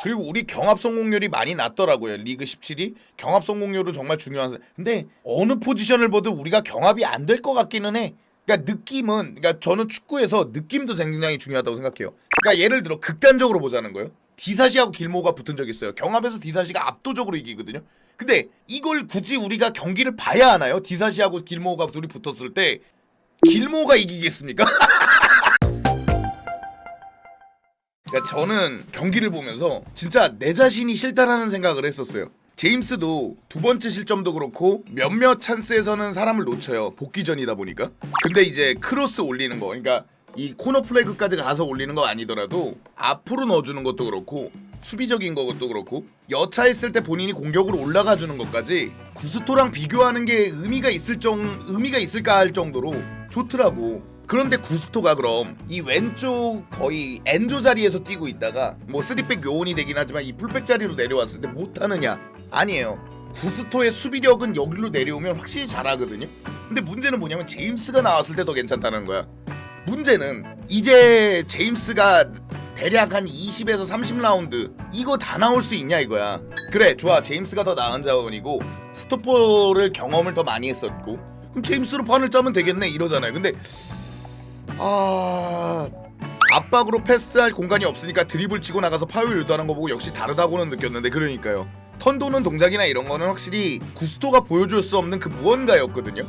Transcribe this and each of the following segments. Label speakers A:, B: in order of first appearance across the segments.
A: 그리고 우리 경합 성공률이 많이 낮더라고요. 리그 17이 경합 성공률은 정말 중요한. 근데 어느 포지션을 보든 우리가 경합이 안 될 것 같기는 해. 그러니까 느낌은, 그러니까 저는 축구에서 느낌도 굉장히 중요하다고 생각해요. 그러니까 예를 들어 극단적으로 보자는 거예요. 디사시하고 길모가 붙은 적 있어요. 경합에서 디사시가 압도적으로 이기거든요. 근데 이걸 굳이 우리가 경기를 봐야 하나요? 디사시하고 길모가 둘이 붙었을 때 길모가 이기겠습니까? 그러니까 저는 경기를 보면서 진짜 내 자신이 싫다라는 생각을 했었어요. 제임스도 두 번째 실점도 그렇고 몇몇 찬스에서는 사람을 놓쳐요. 복귀전이다 보니까. 근데 이제 크로스 올리는 거, 그러니까 이 코너 플래그까지 가서 올리는 거 아니더라도 앞으로 넣어주는 것도 그렇고 수비적인 것도 그렇고 여차했을 때 본인이 공격으로 올라가 주는 것까지 구스토랑 비교하는 게 의미가 있을까 할 정도로 좋더라고. 그런데 구스토가 그럼 이 왼쪽 거의 엔조 자리에서 뛰고 있다가 뭐 3백 요원이 되긴 하지만 이 풀백 자리로 내려왔을 때 못하느냐? 아니에요. 구스토의 수비력은 여기로 내려오면 확실히 잘하거든요. 근데 문제는 뭐냐면 제임스가 나왔을 때 더 괜찮다는 거야. 문제는 이제 제임스가 대략 한 20에서 30라운드 이거 다 나올 수 있냐 이거야. 그래 좋아, 제임스가 더 나은 자원이고 스토퍼를 경험을 더 많이 했었고 그럼 제임스로 판을 짜면 되겠네 이러잖아요. 근데 압박으로 패스할 공간이 없으니까 드리블 치고 나가서 파울 유도하는 거 보고 역시 다르다고는 느꼈는데, 그러니까요. 턴 도는 동작이나 이런 거는 확실히 구스토가 보여줄 수 없는 그 무언가였거든요.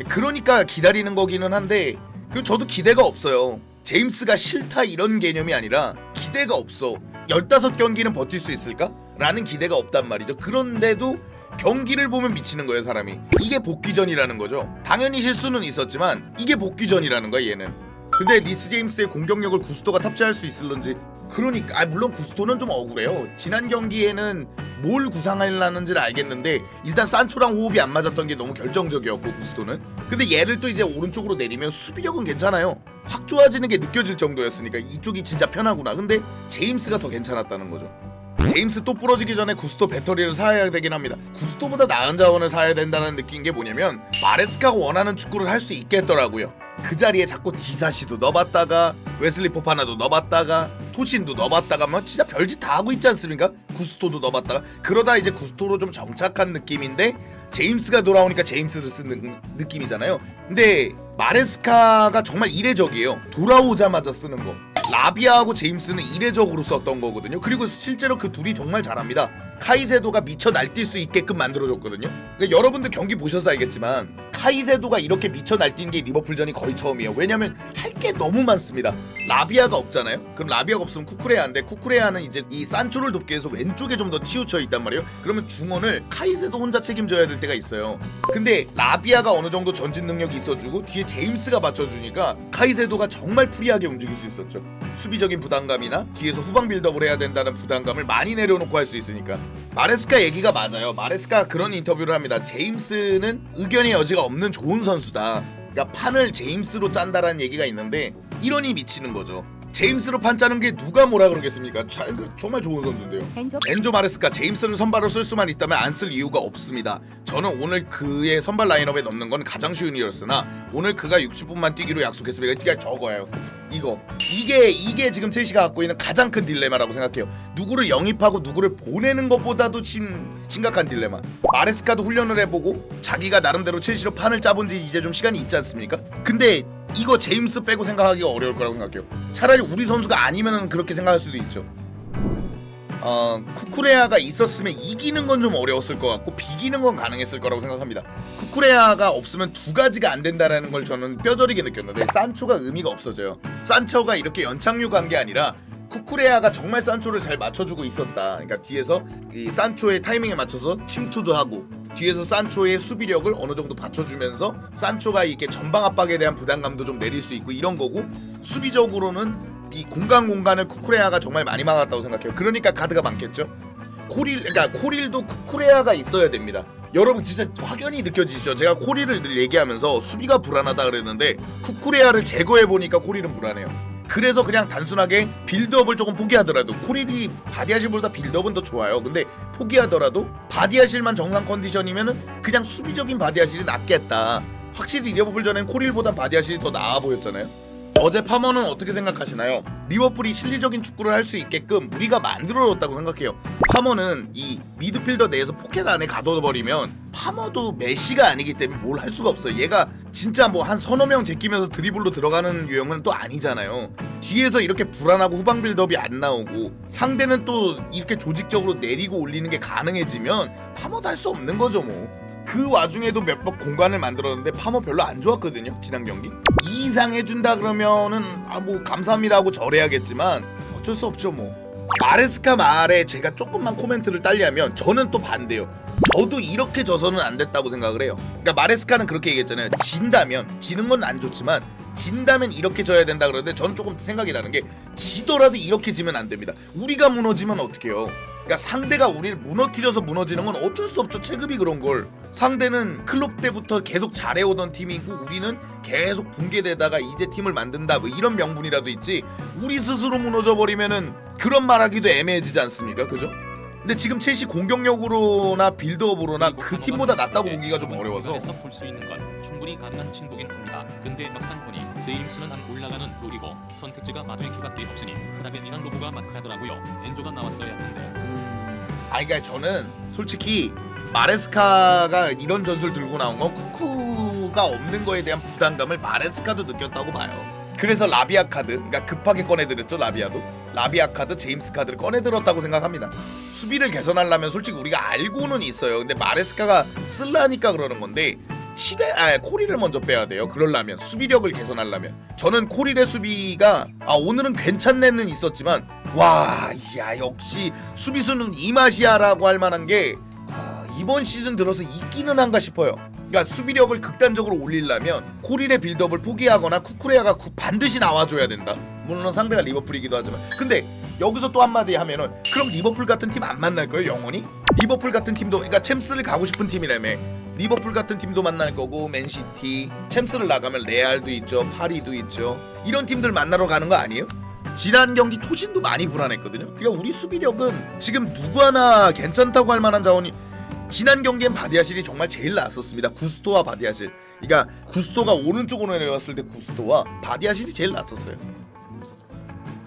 A: 그러니까 기다리는 거기는 한데 저도 기대가 없어요. 제임스가 싫다 이런 개념이 아니라 기대가 없어. 15경기는 버틸 수 있을까? 라는 기대가 없단 말이죠. 그런데도 경기를 보면 미치는 거예요, 사람이. 이게 복귀전이라는 거죠. 당연히 실수는 있었지만 이게 복귀전이라는 거야, 얘는. 근데 리스 제임스의 공격력을 구스토가 탑재할 수 있을런지. 그러니까 물론 구스토는 좀 억울해요. 지난 경기에는 뭘 구상하려는지는 알겠는데 일단 산초랑 호흡이 안 맞았던 게 너무 결정적이었고 구스토는. 근데 얘를 또 이제 오른쪽으로 내리면 수비력은 괜찮아요. 확 좋아지는 게 느껴질 정도였으니까 이쪽이 진짜 편하구나. 근데 제임스가 더 괜찮았다는 거죠. 제임스 또 부러지기 전에 구스토 배터리를 사야 되긴 합니다. 구스토보다 나은 자원을 사야 된다는 느낀 게 뭐냐면 마레스카가 원하는 축구를 할 수 있게 했더라고요. 그 자리에 자꾸 디사시도 넣어봤다가 웨슬리 포파나도 넣어봤다가 토신도 넣어봤다가 뭐 진짜 별짓 다 하고 있지 않습니까? 구스토도 넣어봤다가 그러다 이제 구스토로 좀 정착한 느낌인데 제임스가 돌아오니까 제임스를 쓰는 느낌이잖아요. 근데 마레스카가 정말 이례적이에요. 돌아오자마자 쓰는 거. 라비아하고 제임스는 이례적으로 썼던 거거든요. 그리고 실제로 그 둘이 정말 잘합니다. 카이세도가 미쳐 날뛸 수 있게끔 만들어줬거든요. 그러니까 여러분들 경기 보셔서 알겠지만 카이세도가 이렇게 미쳐 날뛴 게 리버풀전이 거의 처음이에요. 왜냐면 할 게 너무 많습니다. 라비아가 없잖아요. 그럼 라비아가 없으면 쿠쿠레아인데 쿠쿠레아는 이제 이 산초를 돕기 위해서 왼쪽에 좀 더 치우쳐 있단 말이에요. 그러면 중원을 카이세도 혼자 책임져야 될 때가 있어요. 근데 라비아가 어느 정도 전진 능력이 있어주고 뒤에 제임스가 받쳐주니까 카이세도가 정말 프리하게 움직일 수 있었죠. 수비적인 부담감이나 뒤에서 후방 빌드업을 해야 된다는 부담감을 많이 내려놓고 할 수 있으니까. 마레스카 얘기가 맞아요. 마레스카가 그런 인터뷰를 합니다. 제임스는 의견의 여지가 없는 좋은 선수다. 그러니까 판을 제임스로 짠다라는 얘기가 있는데 이론이 미치는 거죠. 제임스로 판 짜는 게 누가 뭐라 그러겠습니까? 정말 좋은 선수인데요. 엔조 마레스카 제임스를 선발로 쓸 수만 있다면 안 쓸 이유가 없습니다. 저는 오늘 그의 선발 라인업에 넣는 건 가장 쉬운 일이었으나 오늘 그가 60분만 뛰기로 약속했으니까 그러니까 저거예요. 이게 지금 첼시가 갖고 있는 가장 큰 딜레마라고 생각해요. 누구를 영입하고 누구를 보내는 것보다도 심각한 딜레마. 마레스카도 훈련을 해보고 자기가 나름대로 첼시로 판을 짜본 지 이제 좀 시간이 있지 않습니까? 근데 이거 제임스 빼고 생각하기가 어려울 거라고 생각해요. 차라리 우리 선수가 아니면 그렇게 생각할 수도 있죠. 쿠쿠레아가 있었으면 이기는 건 좀 어려웠을 것 같고 비기는 건 가능했을 거라고 생각합니다. 쿠쿠레아가 없으면 두 가지가 안 된다라는 걸 저는 뼈저리게 느꼈는데 산초가 의미가 없어져요. 산초가 이렇게 연착륙 간 게 아니라 쿠쿠레아가 정말 산초를 잘 맞춰주고 있었다. 그러니까 뒤에서 이 산초의 타이밍에 맞춰서 침투도 하고 뒤에서 산초의 수비력을 어느 정도 받쳐주면서 산초가 이렇게 전방 압박에 대한 부담감도 좀 내릴 수 있고 이런 거고, 수비적으로는 이 공간을 쿠쿠레아가 정말 많이 막았다고 생각해요. 그러니까 카드가 많겠죠. 그러니까 코릴도 쿠쿠레아가 있어야 됩니다. 여러분 진짜 확연히 느껴지시죠? 제가 코릴을 늘 얘기하면서 수비가 불안하다 그랬는데 쿠쿠레아를 제거해보니까 코릴은 불안해요. 그래서 그냥 단순하게 빌드업을 조금 포기하더라도, 코릴이 바디아실보다 빌드업은 더 좋아요. 근데 포기하더라도 바디아실만 정상 컨디션이면은 그냥 수비적인 바디아실이 낫겠다. 확실히 리버풀 전엔 코릴보단 바디아실이 더 나아 보였잖아요. 어제 파머는 어떻게 생각하시나요? 리버풀이 실리적인 축구를 할 수 있게끔 우리가 만들어줬다고 생각해요. 파머는 이 미드필더 내에서 포켓 안에 가둬버리면 파머도 메시가 아니기 때문에 뭘 할 수가 없어요. 얘가 진짜 뭐 한 서너 명 제끼면서 드리블로 들어가는 유형은 또 아니잖아요. 뒤에서 이렇게 불안하고 후방 빌드업이 안 나오고 상대는 또 이렇게 조직적으로 내리고 올리는 게 가능해지면 파머도 할 수 없는 거죠 뭐. 그 와중에도 몇 번 공간을 만들었는데 파머 별로 안 좋았거든요. 지난 경기 이 이상 해준다 그러면은 뭐 감사합니다 하고 절해야겠지만 어쩔 수 없죠 뭐. 마레스카 말에 제가 조금만 코멘트를 딸리하면 저는 또 반대요. 저도 이렇게 져서는 안 됐다고 생각을 해요. 그러니까 마레스카는 그렇게 얘기했잖아요. 진다면, 지는 건 안 좋지만 진다면 이렇게 져야 된다 그러는데 저는 조금 생각이 다른 게 지더라도 이렇게 지면 안 됩니다. 우리가 무너지면 어떡해요. 그러니까 상대가 우리를 무너뜨려서 무너지는 건 어쩔 수 없죠. 체급이 그런 걸. 상대는 클럽 때부터 계속 잘해오던 팀이고 우리는 계속 붕괴되다가 이제 팀을 만든다 뭐 이런 명분이라도 있지, 우리 스스로 무너져 버리면은 그런 말하기도 애매해지지 않습니까? 그죠? 근데 지금 첼시 공격력으로나 빌드업으로나 그 팀보다 낫다고 보기가 좀 어려워서
B: 볼수 있는 건 충분히 가능한 친구긴 합니다. 근데 막상 보니 제임스는 안 올라가는 롤이고 선택지가 마두에키밖에 없으니 크라벤이랑 로보가 마크하더라고요. 엔조가 나왔어야 하는데.
A: 그러니까 저는 솔직히 마레스카가 이런 전술 들고 나온 건 쿠쿠가 없는 거에 대한 부담감을 마레스카도 느꼈다고 봐요. 그래서 라비아 카드, 그러니까 급하게 꺼내들었죠. 라비아 카드, 제임스 카드를 꺼내들었다고 생각합니다. 수비를 개선하려면 솔직히 우리가 알고는 있어요. 근데 마레스카가 쓸라니까 그러는 건데 코리를 먼저 빼야 돼요. 그러려면 수비력을 개선하려면. 저는 코리의 수비가 오늘은 괜찮네는 있었지만 야 역시 수비수는 이 맛이야라고 할 만한 게 이번 시즌 들어서 있기는 한가 싶어요. 그러니까 수비력을 극단적으로 올리려면 코릴의 빌드업을 포기하거나 쿠쿠레아가 반드시 나와줘야 된다. 물론 상대가 리버풀이기도 하지만. 근데 여기서 또 한마디 하면은 그럼 리버풀 같은 팀 안 만날 거예요 영원히? 리버풀 같은 팀도, 그러니까 챔스를 가고 싶은 팀이라며. 리버풀 같은 팀도 만날 거고 맨시티, 챔스를 나가면 레알도 있죠, 파리도 있죠. 이런 팀들 만나러 가는 거 아니에요? 지난 경기 토신도 많이 불안했거든요. 그러니까 우리 수비력은 지금 누구 하나 괜찮다고 할 만한 자원이, 지난 경기엔 바디아실이 정말 제일 낫었습니다. 구스토와 바디아실. 그러니까 구스토가 오른쪽으로 내려왔을 때 구스토와 바디아실이 제일 낫었어요.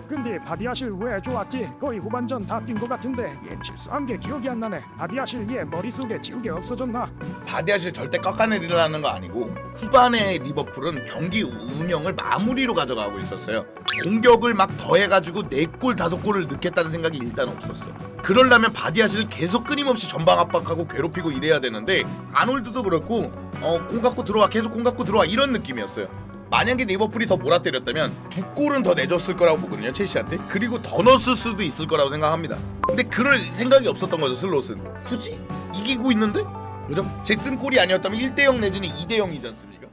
C: 근데 바디아실 왜 좋았지? 거의 후반전 다 뛴 것 같은데 얘 실수한 게 기억이 안 나네. 바디아실 얘 머릿속에 지운 게 없어졌나?
A: 바디아실 절대 꺾어내리라는 거 아니고 후반에 리버풀은 경기 운영을 마무리로 가져가고 있었어요. 공격을 막 더해가지고 4골 5골을 넣겠다는 생각이 일단 없었어요. 그러려면 바디아실을 계속 끊임없이 전방 압박하고 괴롭히고 이래야 되는데 아놀드도 그렇고 공 갖고 들어와, 계속 공 갖고 들어와 이런 느낌이었어요. 만약에 리버풀이 더 몰아때렸다면 2골은 더 내줬을 거라고 보거든요, 첼시한테. 그리고 더 넣었을 수도 있을 거라고 생각합니다. 근데 그럴 생각이 없었던 거죠, 슬롯은. 굳이? 이기고 있는데? 그죠? 잭슨 골이 아니었다면 1대0 내지는 2대0이지 않습니까?